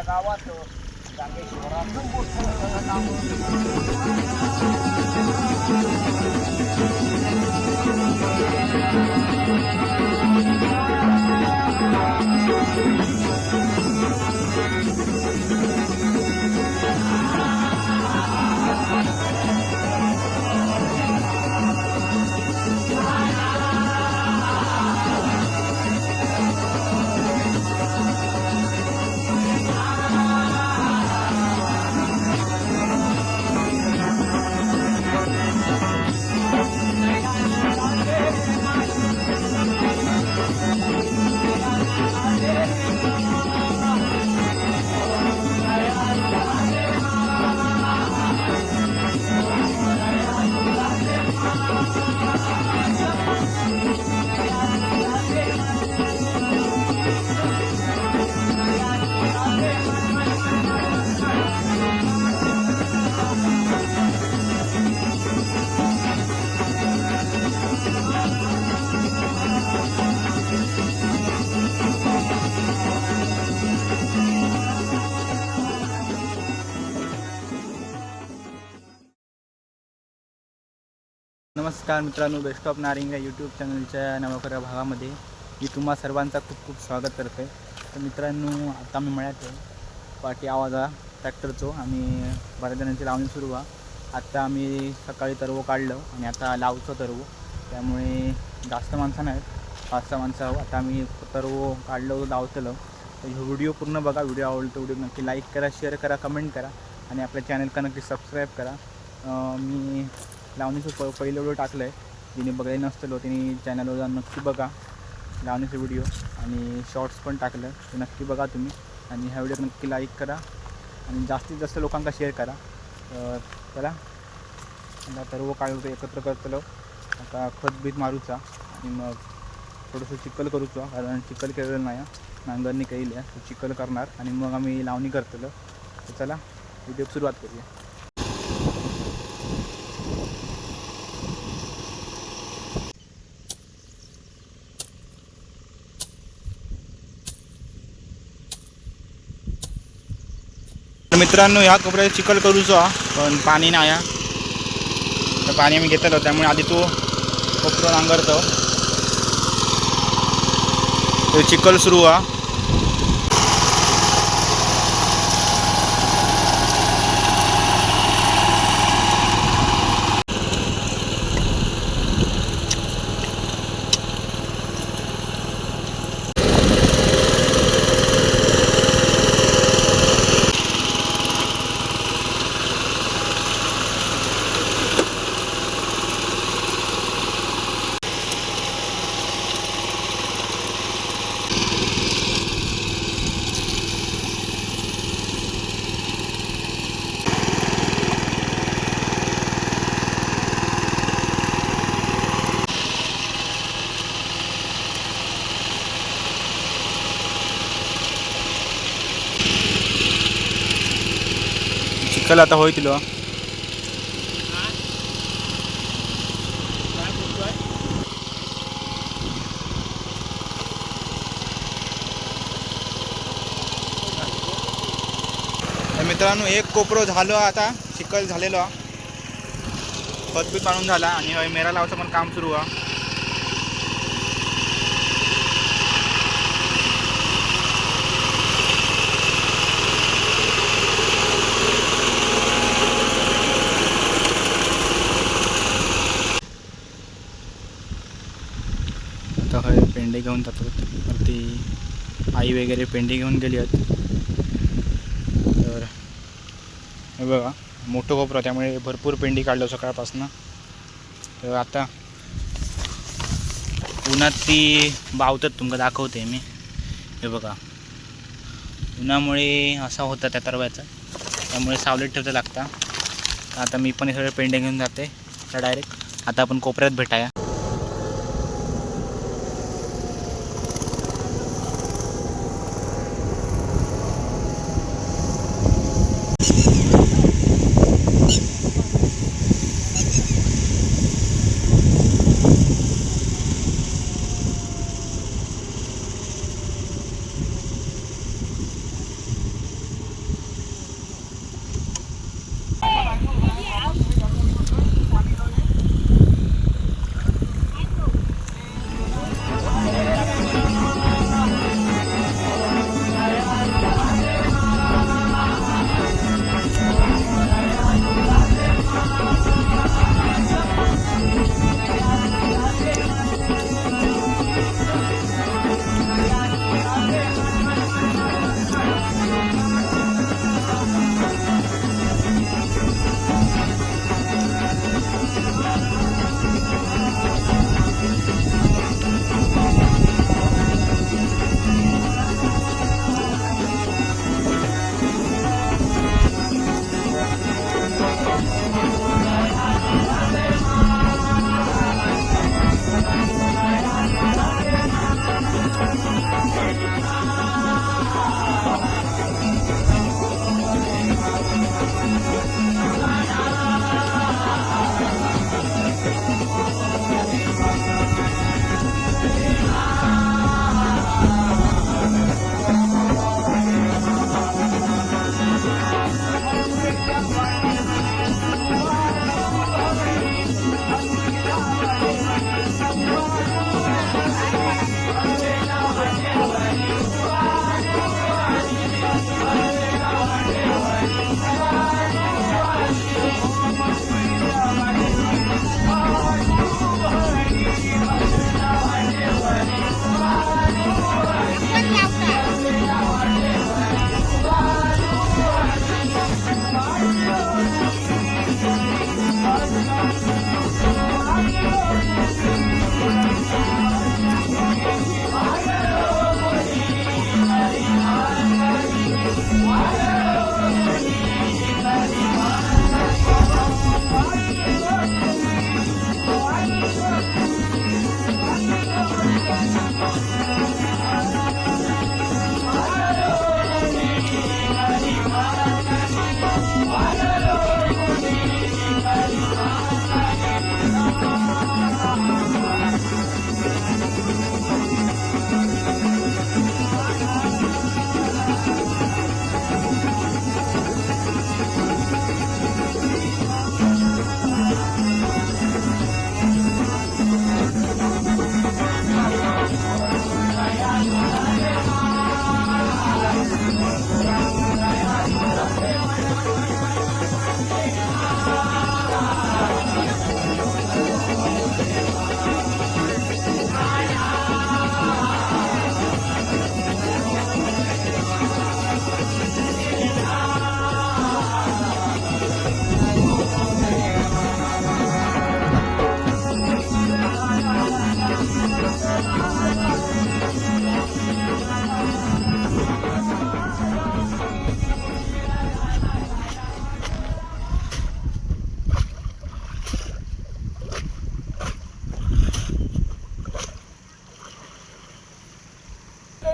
गावात गांगेश्वराचं मोठं नाव. नमस्कार मित्रांनो, बेस्ट ऑफ नारिंग या यूट्यूब चॅनलच्या नवकऱ्या भागामध्ये मी तुम्हा सर्वांचा खूप खूप स्वागत करतो आहे. तर मित्रांनो, आता मी मळ्यात आहे. पाठी आवाजा ट्रॅक्टरचो आणि बऱ्याच जणांची लावणी सुरू आहे. आत्ता आम्ही सकाळी तरवो काढलं आणि आता लावतो तरवो, त्यामुळे जास्त माणसं नाहीत, 5-6 माणसं. आता आम्ही तरवो काढलं लावतलं. तर व्हिडिओ पूर्ण बघा. व्हिडिओ आवडतो व्हिडिओ नक्की लाईक करा, शेअर करा, कमेंट करा आणि आपल्या चॅनलला नक्की सबस्क्राईब करा. मी लावणीचं पहिलं व्हिडिओ टाकलं आहे, जिने बघायला नसतं तिने चॅनलवर जाऊन नक्की बघा लावणीचं व्हिडिओ, आणि शॉर्ट्स पण टाकलं ते नक्की बघा तुम्ही. आणि ह्या व्हिडिओ नक्की लाईक करा आणि जास्तीत जास्त लोकांना शेअर करा. चला आता सर्व काढतो एकत्र करतलो. आता खत बीत मारूचा आणि मग थोडंसं चिखल करूचा, कारण चिखल केलेलं नाही, नांगरणी केली आहे, तो चिखल करणार आणि मग आम्ही लावणी करतलो. तर चला व्हिडिओ सुरुवात करूया. मित्रांनो, ह्या कोपऱ्यात चिखल करूचो, पण पाणी नाही आहे. तर पाणी आम्ही घेतलं, त्यामुळे आधी तो कोपरा नांगरतो. तो चिखल सुरू आहे. चिखल आता होईल. मित्रांनो, एक कोपरो झालो, आता चिखल झालेलो, खत बीत मारून झाला आणि मेरा लावायचं पण काम सुरू आहे. आता हे पेंडे घेऊन जातात वरती, आई वगैरे पेंडे घेऊन गेली आहेत. तर हे बघा, मोठं कोपरं, त्यामुळे भरपूर पेंडी काढलं सकाळपासून. तर आता उन्हात ती बावतात, तुमका दाखवते मी. हे बघा, उन्हामुळे असा होता त्या तरव्याचा, त्यामुळे सावलीत ठेवता लागता. आता मी पण हे सगळे पेंडे घेऊन जाते तर डायरेक्ट आता आपण कोपऱ्यात भेटाया.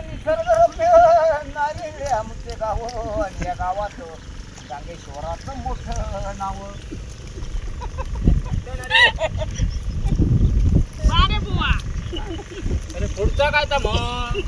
निसर्गरम्य नारिळे आमचे गाव आणि या गावात डांगेश्वराचं मोठं नाव. अरे पुढचा काय तर मग